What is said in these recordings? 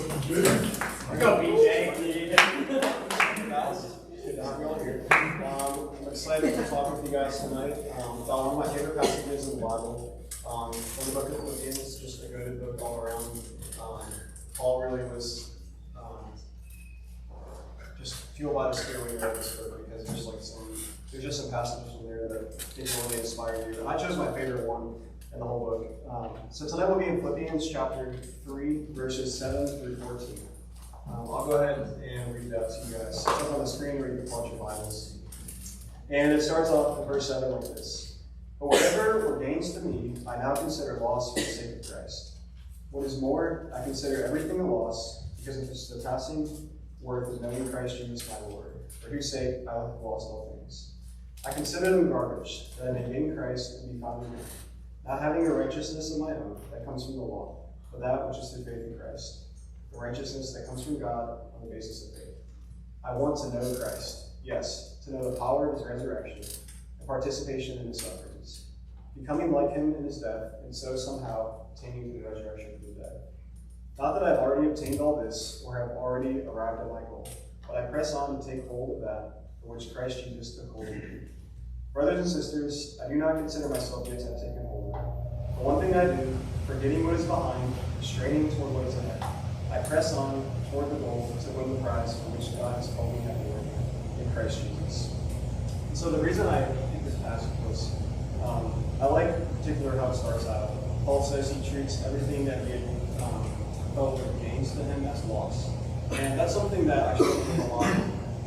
Go, BJ. Good to have you all here. I'm excited to talk with you guys tonight about one of my favorite passages in the Bible. From the book of Philippians, just a good book all around. Paul really was just fueled by the Spirit when he wrote this book, because there's just some passages in there that didn't really inspire you. And I chose my favorite one in the whole book. So tonight we'll be in Philippians chapter 3, verses 7 through 14. I'll go ahead and read that to you guys. It's up on the screen where you can watch your Bibles. And it starts off in verse 7 like this. But whatever were gains to me, I now consider loss for the sake of Christ. What is more, I consider everything a loss, because of the surpassing worth of knowing Christ Jesus my Lord, for whose sake I have lost all things. I consider them garbage, that I may gain Christ and be found in him, not having a righteousness of my own that comes from the law, but that which is through faith in Christ, the righteousness that comes from God on the basis of faith. I want to know Christ, yes, to know the power of his resurrection, and participation in his sufferings, becoming like him in his death, and so somehow attaining to the resurrection from the dead. Not that I have already obtained all this, or have already arrived at my goal, but I press on to take hold of that for which Christ Jesus took hold of me. Brothers and sisters, I do not consider myself yet to have taken hold of it. But one thing I do, forgetting what is behind, straining toward what is ahead, I press on toward the goal to win the prize for which God has called me heavenward in Christ Jesus. And so the reason I think this passage was, I like in particular how it starts out. Paul says he treats everything that he felt were gains to him as loss. And that's something that I struggled with a lot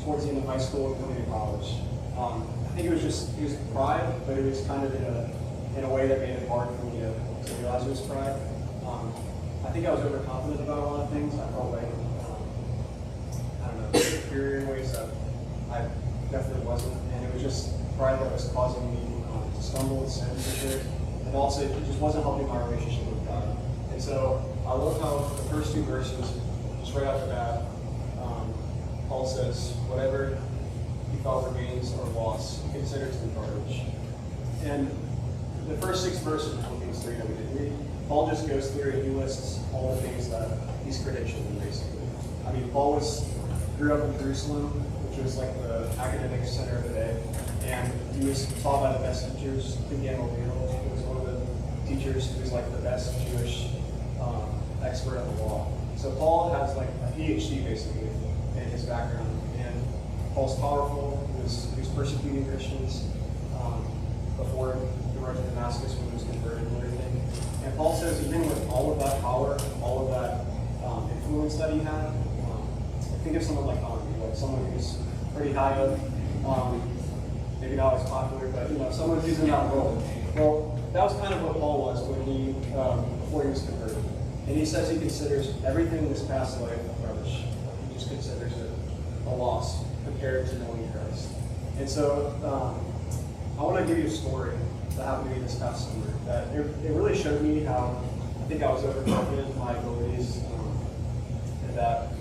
towards the end of high school and coming to college. I think it was pride, but it was kind of in a way that made it hard for me to realize it was pride. I think I was overconfident about a lot of things. I felt like, I don't know, superior in ways that I definitely wasn't. And it was just pride that was causing me to stumble and sin for sure. And also, it just wasn't helping my relationship with God. And so, I love how the first two verses, just right after that, Paul says, whatever he felt were gains or loss, he considered to be garbage. And the first 6 verses of Philippians 3 that we did read, Paul just goes through and he lists all the things that he's credentialed, basically. I mean, Paul grew up in Jerusalem, which was like the academic center of the day, and he was taught by the best teachers. I think Gamaliel was one of the teachers who was like the best Jewish expert on the law. So Paul has like a PhD basically in his background, and Paul's powerful. He was persecuting Christians before the road to Damascus when he was converted and everything. And Paul says even with all of that power, all of that influence that he had, think of someone like Gandhi, like someone who's pretty high up, maybe not as popular, but someone who's in that role. Well, that was kind of what Paul was when before he was converted. And he says he considers everything in this past life rubbish. He just considers it a loss compared to knowing Christ. And so I want to give you a story that happened to me this past summer. That it really showed me how I think I was overconfident in my abilities, and that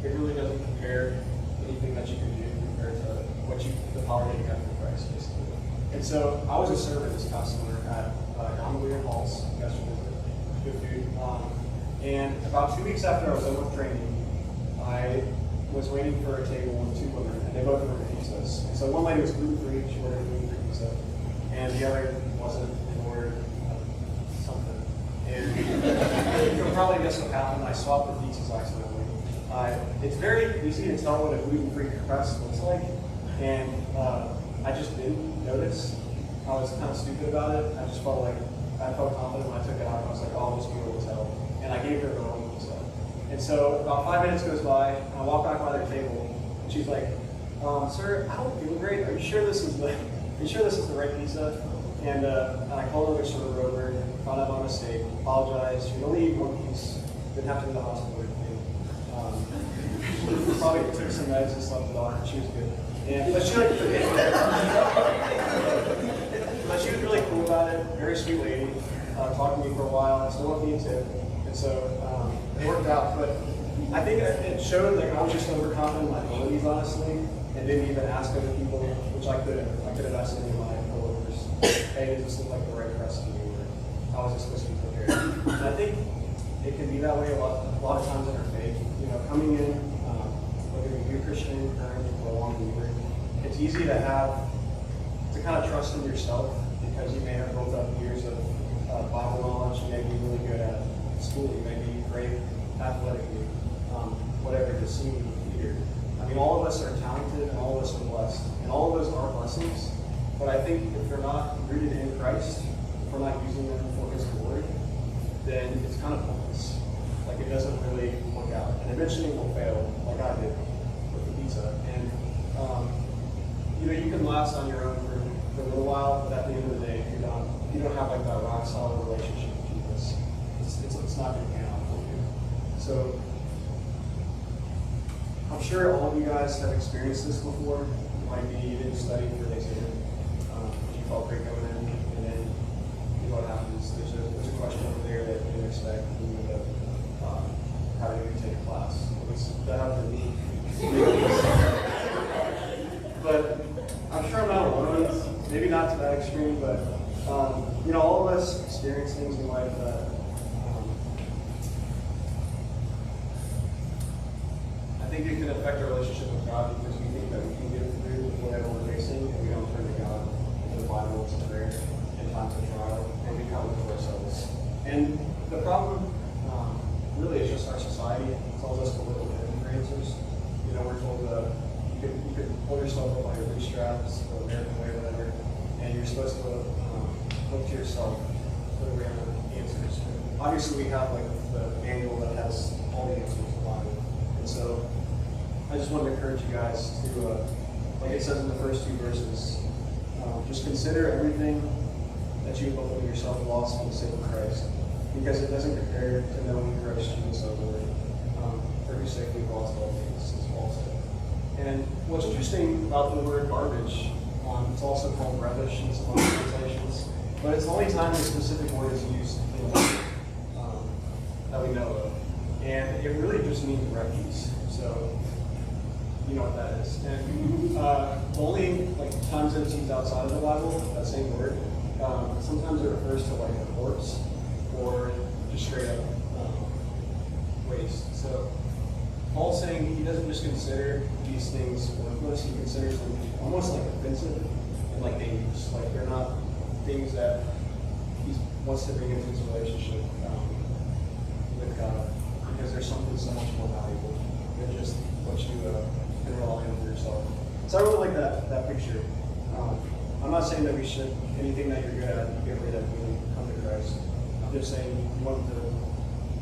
it really doesn't compare anything that you can do compared to the power that you have in Christ, basically. And so I was a server this past summer at Gamaliel Halls. You guys should visit. Good food. And about 2 weeks after I was done with training, I was waiting for a table with 2 women, and they both ordered pizzas. And so one lady was gluten-free, she ordered a gluten-free pizza, and the other wasn't, and ordered something. And you can probably guess what happened. I swapped the pizzas accidentally. It's very easy to tell what a gluten-free crust looks like, and I just didn't notice. I was kind of stupid about it. I felt confident when I took it out. I was like, oh, I'll just be able to tell. And I gave her the wrong pizza. And so about 5 minutes goes by, and I walk back by their table, and she's like, sir, I don't feel great. Are you sure this is the right pizza? And I called the server over, found out my mistake, apologized. She only ate 1 piece, didn't have to go to the hospital or anything. Probably took some meds and slept it off, and she was good. But she was really cool about it, very sweet lady, talked to me for a while, still with me too. And so it worked out, but I think it showed that I was just overconfident in my abilities, honestly, and didn't even ask other people, which I could have. I could have asked any of my coworkers, hey, does this look like the right crust to you? Or how is this supposed to be prepared? And I think it can be that way a lot of times in our faith. Coming in, whether you're a new Christian, current, or a long believer, it's easy to kind of trust in yourself because you may have built up years of Bible knowledge. You may be really good at school. You may be great athletically, whatever the scene leader. I mean, all of us are talented and all of us are blessed, and all of those are blessings. But I think if they're not rooted in Christ, if we're not using them for His glory, then it's kind of pointless. Like it doesn't really work out, and eventually we'll fail, like I did with the pizza. And you can last on your own for a little while, but at the end of the day, if you don't have like that rock solid relationship with Jesus, it's not going to pan out for you. So I'm sure all of you guys have experienced this before. It might be you didn't study for the exam, you felt great going in, and then what happens? There's a question over there that you didn't expect, and you end up having to take a class. That happened to me. But I'm sure I'm not alone. Maybe not to that extreme, but all of us experience things in life that I think it can affect our relationship with God because we think that we can get through whatever we're facing, and we don't turn to God in the Bible to prayer in times of trial, and we come to ourselves. And the problem really is just our society tells us to look within for answers. We're told you could pull yourself up by your bootstraps, the American way, whatever, and you're supposed to look to yourself for the answers. Obviously, we have like the manual that has all the answers in the Bible, and so I just want to encourage you guys to, like it says in the first 2 verses, just consider everything that you have in yourself lost for the sake of Christ, because it doesn't compare to knowing Christ Jesus our Lord, for whose sake we've lost all things, as Paul said. And what's interesting about the word garbage, it's also called rubbish in some other translations, but it's the only time the specific word is used in that we know of. And it really just means refuse. So, you know what that is. And the only times that it's used outside of the Bible, that same word, sometimes it refers to like a corpse or just straight up waste. So Paul's saying he doesn't just consider these things worthless, he considers them almost like offensive and like dangerous. Like they're not things that he wants to bring into his relationship with God, because there's something so much more valuable than just what you can rely on for yourself. So I really like that picture. I'm not saying that we should, anything that you're good at, you get rid of when you come to Christ. I'm just saying you want to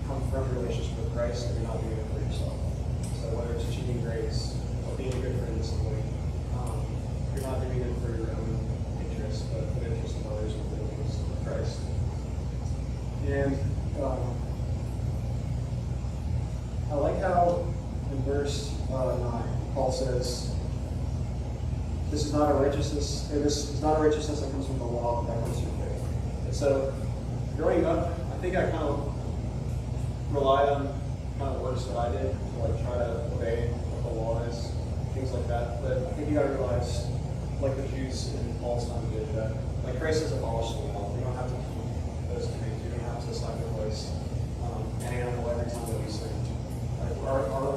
come from a relationship with Christ and you're not doing it for yourself. So whether it's achieving grace or being a good friend to somebody, you're not doing it for your own interest, but for the interest of others and for the interest of Christ. And I like how in verse 9, Paul says, this is not a righteousness that comes from the law, but that comes through faith. And so, growing up, I think I kind of relied on kind of works that I did to try to obey what the law is, things like that. But I think you got to realize, like the Jews in Paul's time did, that Christ has abolished the law. We don't have to keep those commands. We don't have to sacrifice an animal every time that we sin. Our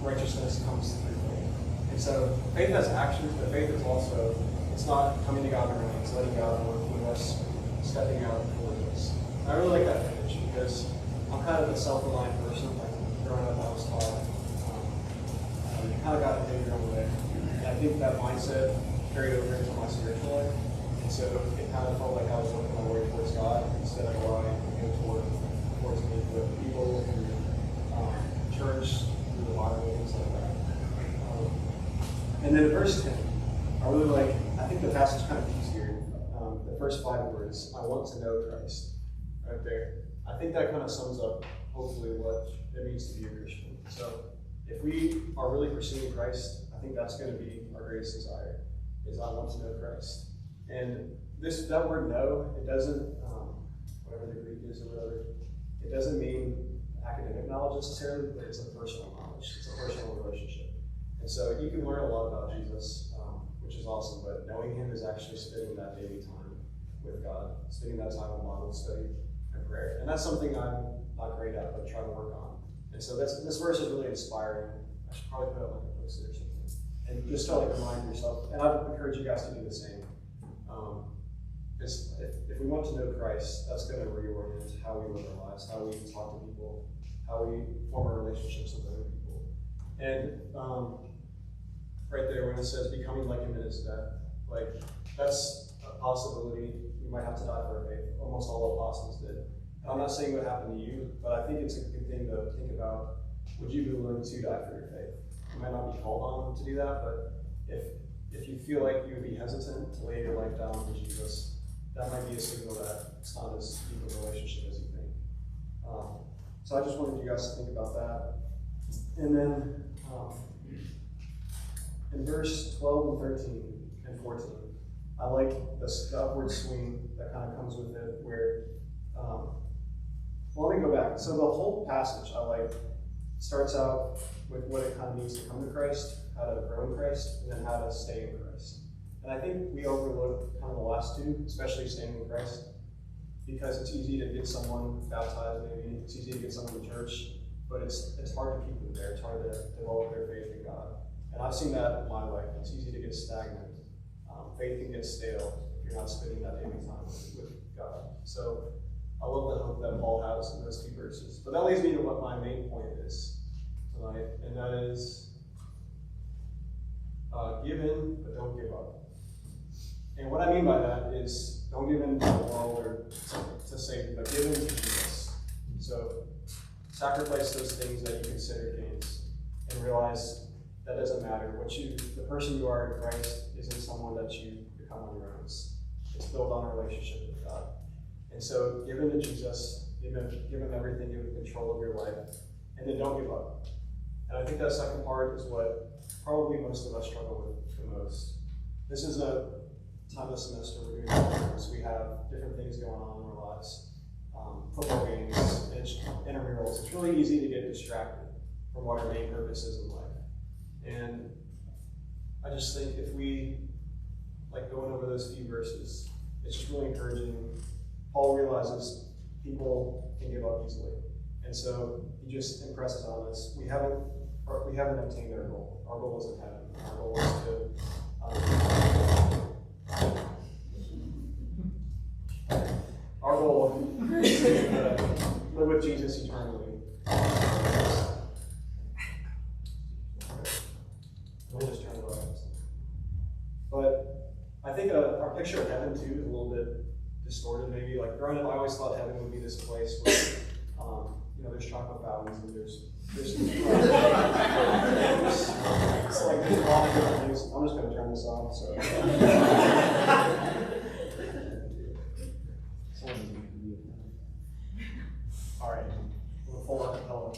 righteousness comes through faith. And so faith has actions, but faith is also, it's not coming to God in our own, it's letting God work with us, stepping out towards us. And I really like that image because I'm kind of a self-reliant person. Like growing up, I was taught you kind of got to do your own way. And I think that mindset carried over into my spiritual life. And so it kind of felt like I was working my way towards God instead of relying towards me with people and church, through the Bible, things like that. And then verse 10, I think the passage kind of keeps here. The first 5 words, I want to know Christ, right there. I think that kind of sums up, hopefully, what it means to be a Christian. So if we are really pursuing Christ, I think that's going to be our greatest desire, is I want to know Christ. And that word know, it doesn't, whatever the Greek is or whatever, it doesn't mean academic knowledge necessarily, but it's a personal knowledge. It's a personal relationship. And so you can learn a lot about Jesus, which is awesome, but knowing him is actually spending that daily time with God, spending that time in Bible study and prayer. And that's something I'm not great at, but try to work on. And so this verse is really inspiring. I should probably put it like a post-it or something. And just to like remind yourself, and I would encourage you guys to do the same. Because if we want to know Christ, that's going to reorient how we live our lives, how we talk to people, how we form our relationships with other people. And right there when it says becoming like him in his death, like that's a possibility. You might have to die for our faith. Almost all apostles did. And I'm not saying what happened to you, but I think it's a good thing to think about. Would you be willing to die for your faith? You might not be called on to do that, but if you feel like you would be hesitant to lay your life down for Jesus, that might be a signal that it's not as deep a relationship as you think. So I just wanted you guys to think about that. And then in verse 12 and 13 and 14, I like the upward swing that kind of comes with it where, well, let me go back. So the whole passage I like starts out with what it kind of means to come to Christ, how to grow in Christ, and then how to stay in Christ. And I think we overlook kind of the last two, especially staying in Christ, because it's easy to get someone baptized, maybe it's easy to get someone to church, but it's hard to keep them there. It's hard to develop their faith in God. And I've seen that in my life. It's easy to get stagnant. Faith can get stale if you're not spending that daily time with God. So I love the hope that Paul has in those two verses. But that leads me to what my main point is tonight, and that is give in, but don't give up. And what I mean by that is don't give in to the world or to Satan, but give in to Jesus. So sacrifice those things that you consider gains and realize that doesn't matter. The person you are in Christ isn't someone that you become on your own. It's built on a relationship with God. And so give in to Jesus, give him everything, give him control of your life, and then don't give up. And I think that second part is what probably most of us struggle with the most. This is a time of the semester we're doing programs. We have different things going on in our lives. Football games, intramurals. It's really easy to get distracted from what our main purpose is in life. And I just think if we, like going over those few verses, it's just really encouraging. Paul realizes people can give up easily. And so he just impresses on us, we haven't obtained our goal. Our goal is in heaven. Our goal is to live with Jesus eternally. Let me just turn it off. But I think our picture of heaven too is a little bit distorted. Maybe like growing up, I always thought heaven would be this place where there's chocolate fountains and there's it's like there's a lot of different things. I'm just going to turn this off. So. All right, we'll pull out the pillow.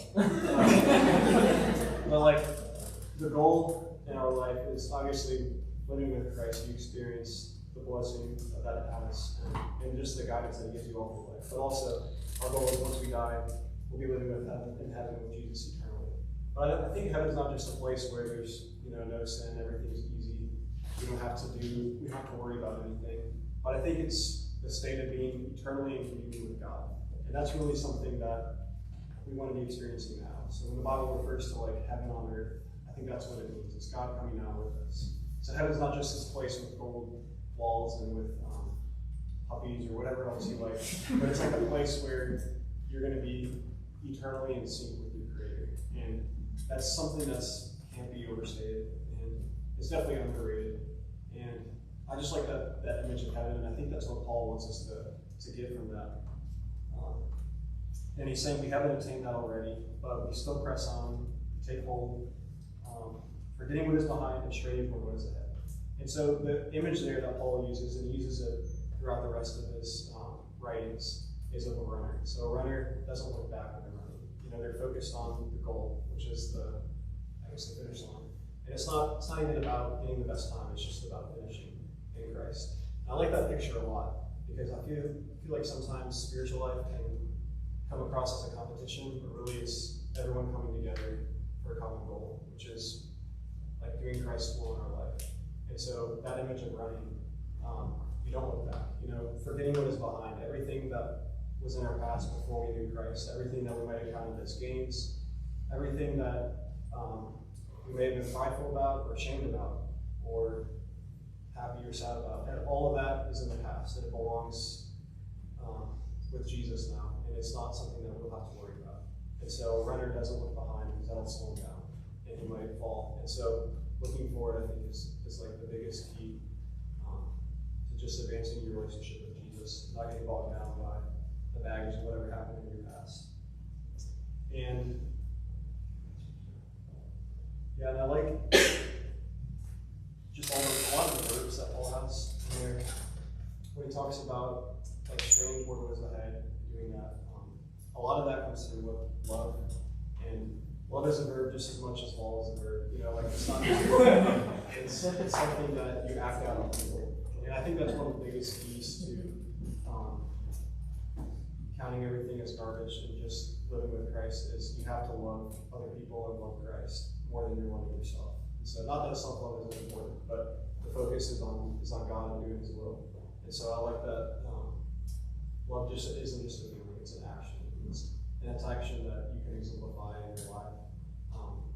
But like the goal in our life is obviously living with Christ. You experience the blessing that it has and just the guidance that He gives you all through life. But also, our goal is once we die, we'll be living in heaven with Jesus eternally. But I think heaven's not just a place where there's no sin, everything's easy. We don't have to worry about anything. But I think it's the state of being eternally in communion with God. And that's really something that we want to be experiencing now. So when the Bible refers to like heaven on earth, I think that's what it means. It's God coming down with us. So heaven's not just this place with gold walls and with puppies or whatever else you like, but it's like a place where you're going to be eternally in sync with your Creator. And that's something that can't be overstated, and it's definitely underrated. And I just like that image of heaven, and I think that's what Paul wants us to get from that. And he's saying we haven't obtained that already, but we still press on, take hold, forgetting what is behind and straining for what is ahead. And so the image there that Paul uses, and he uses it throughout the rest of his writings, is of a runner. So a runner doesn't look back when they're running. They're focused on the goal, which is the finish line. And it's not even about getting the best time, it's just about finishing in Christ. And I like that picture a lot, because I feel like sometimes spiritual life can come across as a competition, but really it's everyone coming together for a common goal, which is like doing Christ's will in our life. And so that image of running, you don't look back, forgetting what is behind, everything that was in our past before we knew Christ. Everything that we might have counted as gains, everything that we may have been prideful about or ashamed about or happy or sad about. And all of that is in the past, and it belongs with Jesus now, and it's not something that we'll have to worry about. And so a runner doesn't look behind because that'll slow him down, and he might fall. And so looking forward, I think, is like the biggest key to just advancing your relationship with Jesus, not getting bogged down by the baggage of whatever happened in your past. And yeah, and I like just a lot of the verbs that Paul has in there. When he talks about like straining toward what is ahead, doing that, a lot of that comes through with love. And love is a verb just as much as fall is a verb. You know, like it's not it's something that you act out on people. And I think that's one of the biggest keys to counting everything as garbage and just living with Christ is you have to love other people and love Christ more than you're loving yourself. And so not that self-love isn't important, but the focus is on God and doing His will. And so I like that love just isn't just a feeling, it's an action. And it's action that you can exemplify in your life,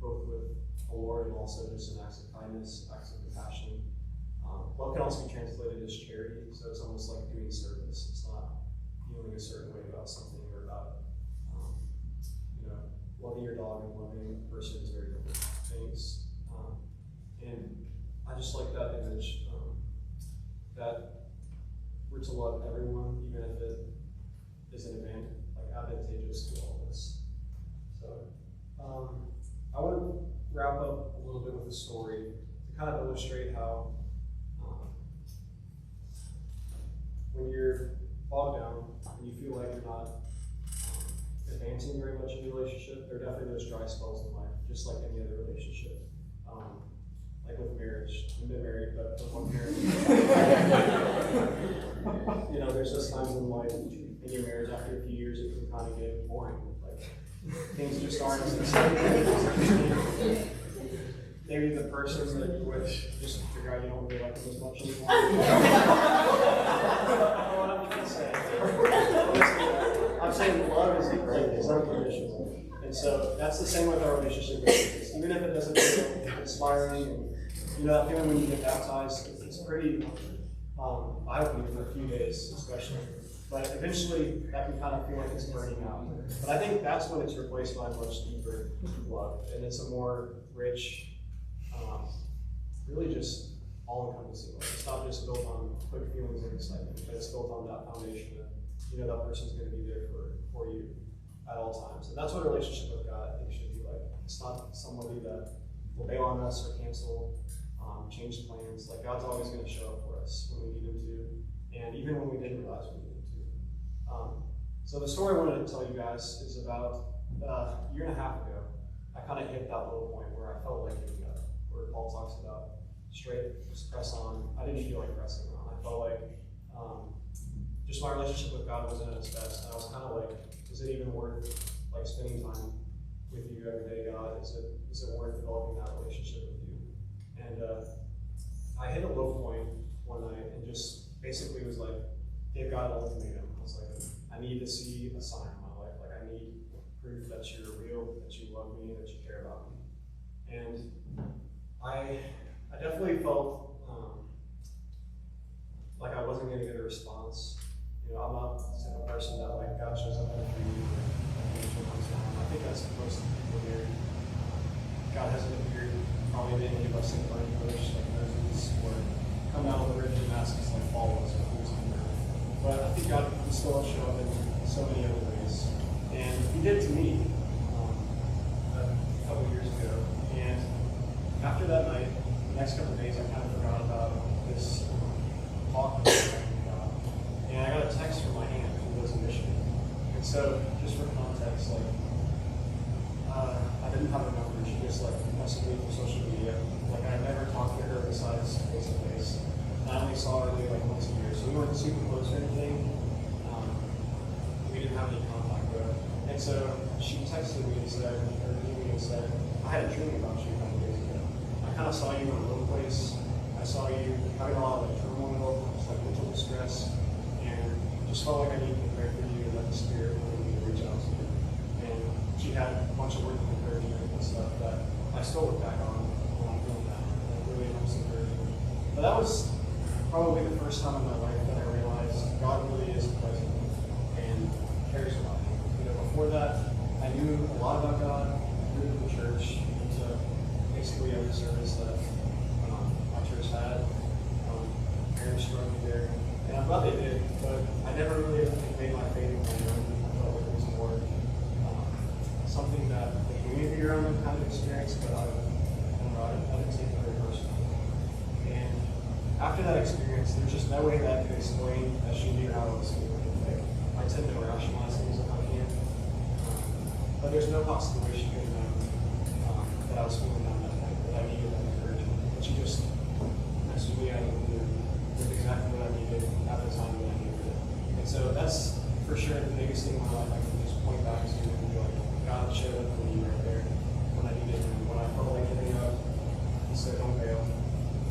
both with the Lord and also just in acts of kindness, acts of compassion. Love can also be translated as charity, so it's almost like doing service. It's not feeling a certain way about something or about, loving your dog and loving a person is very different things. And I just like that image that we're to love everyone, even if it isn't advantageous to all this. So I want to wrap up a little bit with a story to kind of illustrate how when you're bogged down and you feel like you're not advancing very much in your relationship, there are definitely those dry spells in life, just like any other relationship. Like with marriage, I've been married, but with one parent. There's just times in life in your marriage after a few years it can kind of get boring. Like things just aren't as exciting. Maybe the person that you're with just figure out you don't really like them as much anymore. I'm trying to say. I'm saying love is unconditional. And so that's the same with our relationship with Jesus. Even if it doesn't feel inspiring, and that feeling when you get baptized, it's pretty eye-opening for a few days, especially. But eventually, that can kind of feel like it's burning out. But I think that's when it's replaced by a much deeper love, and it's a more rich, really just all-encompassing love. It's not just built on quick feelings of excitement, but it's built on that foundation that that person's going to be there for you at all times. And that's what a relationship with God, I think, should be like. It's not somebody that will bail on us or cancel, change plans. Like, God's always going to show up for us when we need Him to, and even when we didn't realize we needed to. So the story I wanted to tell you guys is about a year and a half ago. I kind of hit that little point where I felt like giving up, where Paul talks about straight, just press on. I didn't feel like pressing on. I felt like just my relationship with God wasn't at its best. And I was kind of like, is it even worth spending time with you every day, God? Is it worth developing that relationship with you? And I hit a low point one night and just basically was like, gave God an ultimatum. I was like, I need to see a sign in my life. Like, I need proof that you're real, that you love me, that you care about me. And I definitely felt like I wasn't going to get a response. I'm not the type of person that God shows up in a dream and comes down. I think that's most people here. God hasn't appeared probably to any of us in burning bush like Moses, or come down on the ridge of Damascus like Paul was. But I think God can still show up in so many other ways. And He did to me a couple years ago. And after that night, the next couple of days, I kind of forgot about this talk with God. And I got a text from my aunt who lives in Michigan. And so, just for context, I didn't have her number. She just messaged me through social media. I never talked to her besides face to face. And I only saw her maybe once a year. So we weren't super close or anything. We didn't have any contact with her. And so she texted me and said, I had a dream about you a couple days ago. I kind of saw you in a low place. I saw you having a lot of turmoil, mental distress, and just felt like I needed to pray for you and let the Spirit wanted me to reach out to you. And she had a bunch of words of encouragement and stuff that I still look back on when I'm feeling down. And it really helps encourage me. But that was probably the first time in my life that I realized God really is present and cares about me. Before that, I knew a lot about God, I grew in the church, into basically every service that my church had. Parents drove me there, and I'm glad they did, but I never really made my faith my own. I felt like it was more something that the community around them kind of experienced, but I didn't take it very personally. And after that experience, there's just no way that I could explain that she knew how I was feeling. Like, I tend to rationalize things if I can, but there's no possible way she could have known that I was feeling down that night, that I needed that encouragement. But she just messaged me out of the blue with exactly what I needed at the time that I needed it. And so that's for sure the biggest thing in my life I can just point back to and be like, God showed up for me right there when I needed him. When I felt like giving up, he said, don't fail.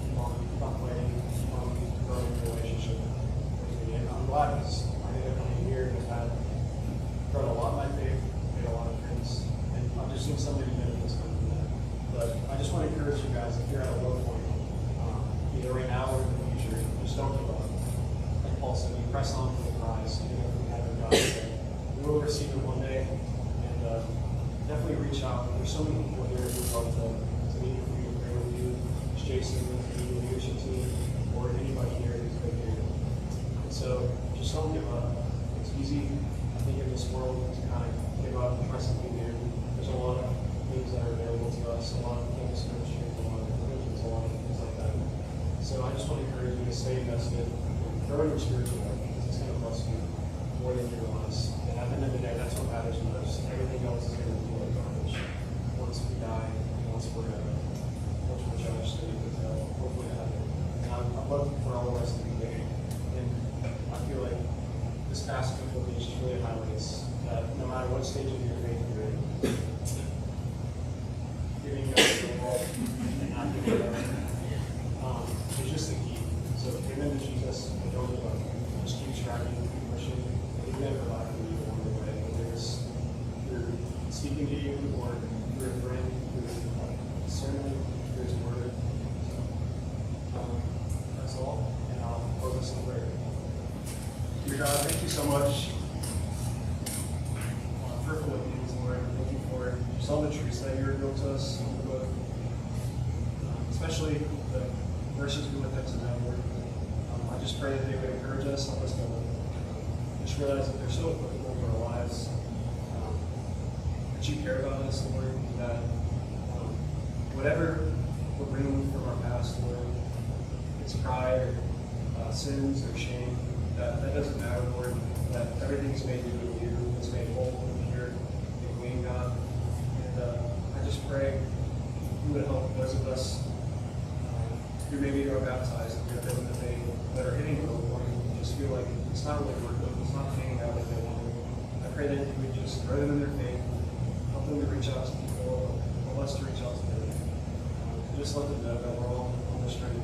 Keep on playing, keep on growing the relationship with me. And I'm glad because I ended up coming here and have grown a lot in my faith, made a lot of friends, and I've just seen so many benefits come from that. But I just want to encourage you guys, if you're at a low point, either right now or in the future, just don't give up. Like Paul said, you press on for the prize, even if we haven't got it. We will receive it one day, and definitely reach out. There's so many people here who would love to meet with you, pray with you. There's Jason, the leadership team, or anybody here who's been here. And so just don't give up. It's easy, I think, in this world to kind of give up and try something new. There's a lot of things that are available to us, a lot of things to ministry, a lot of religions, a lot of things like that. So I just want to encourage you to stay invested, grow in your spiritual life, because it's going to bless you more than you realize. And at the end of the day, that's what matters most. Everything else is going to be like garbage. Once we die, once we're judged, so we can hopefully heaven. And I'm looking for all of us to be there. And I feel like this passage of Philippians just really highlights that no matter what stage of your faith you're in, giving up and not giving up is just the key. So give in to Jesus and don't give up. Just keep striving, keep pushing, and he's going to provide for you along the way. Whether it's through speaking to you or through a friend, through a sermon, through his word. So that's all, and I'll close this in prayer. Dear God, thank you so much for Philippians, Lord. Thank you for just all the truths that you revealed to us in the book, especially the verses we looked at tonight, Lord. I just pray that they would encourage us, help us to just realize that they're so applicable to our lives, that you care about us, Lord, that whatever we're bringing from our past, Lord, it's pride or sins or shame, that doesn't matter, Lord, that everything's made new with you, it's made whole and pure and clean, God. And I just pray you would help those of us who maybe are baptized and they're in the faith, that are hitting a low point and just feel like it's not really working, it's not hanging out like they want to. I pray that you would just grow them in their faith, help them to reach out to people, help us to reach out to them. Just let them know that we're all on this journey